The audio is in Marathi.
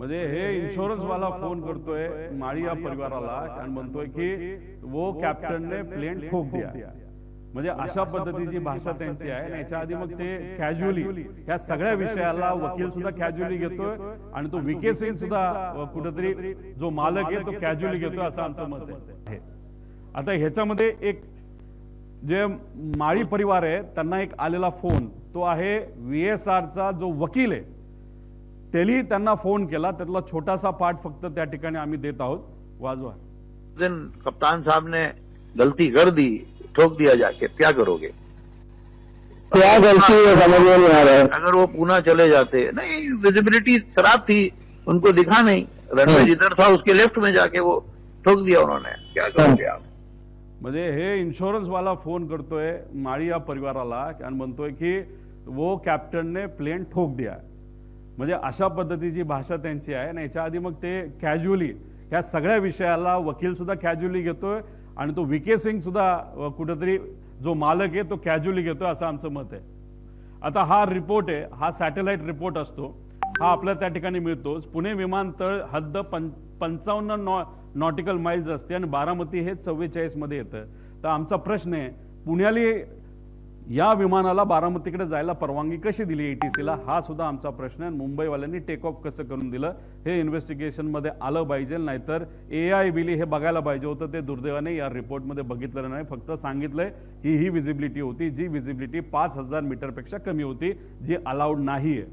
म्हणजे हे इन्शुरन्स वाला फोन करतोय माळी या परिवाराला आणि म्हणतोय की वो कॅप्टन ने प्लेन ठोक दिया. म्हणजे अशा पद्धतीची भाषा त्यांची आहे. आणि याच्या आधी मग ते कॅज्युअली या सगळ्या विषयाला वकील सुद्धा कॅज्युअली घेतोय आणि तो विके सिंग सुद्धा कुठेतरी जो मालक आहे तो कॅज्युअली घेतोय असं आमचं मत आहे. आता ह्याच्यामध्ये एक जे माळी परिवार आहे त्यांना एक आलेला फोन तो आहे VSR चा जो वकील आहे त्यांनी त्यांना फोन केला. त्यातला छोटासा पार्ट फक्त त्या ठिकाणी आम्ही देत आहोत. वाजवा. दिन कप्तान साहब ने गलती कर दी, ठोक दिया जाके, क्या करोगे? क्या गलती है समझ में नहीं आ रहा है। अगर वो पुणे चले जाते, नहीं विजिबिलिटी खराब थी, उनको दिखा नहीं, रनवे जिधर था उसके लेफ्ट में जाके वो ठोक दिया उन्होंने, क्या करोगे आप? म्हणजे हे इन्शुरन्स वाला फोन करतोय माळी या परिवाराला आणि म्हणतोय की वो कॅप्टन ने प्लेन ठोक दिया. म्हणजे अशा पद्धतीची भाषा त्यांची आहे. आणि याच्या आधी मग ते कॅज्युअली या सगळ्या विषयाला वकील सुद्धा कॅज्युअली घेतोय आणि तो विके सिंग सुद्धा कुठेतरी जो मालक आहे तो कॅज्युअली घेतोय असं आमचं मत आहे. आता हा रिपोर्ट आहे, हा सॅटेलाइट रिपोर्ट असतो, हा आपल्या त्या ठिकाणी मिळतो. पुणे विमानतळ हद्द 55 नॉटिकल माइल्स असते आणि बारामती हे 44 मध्ये येतं. तर आमचा प्रश्न आहे पुण्याली या विमानाला बारामतीकडे जायला परवानगी कशी दिली ATC ला, हा सुद्धा आमचा प्रश्न आहे. मुंबईवाल्यांनी टेक ऑफ कसं करून दिलं हे इन्व्हेस्टिगेशन मध्ये आलं पाहिजे. नाहीतर AI बिली हे बघायला पाहिजे होतं. ते दुर्दैवाने या रिपोर्टमध्ये बघितलं नाही. फक्त सांगितलंय ही विजिबिलिटी होती जी विजिबिलिटी 5000 मीटरपेक्षा कमी होती जी अलाउड नाहीये.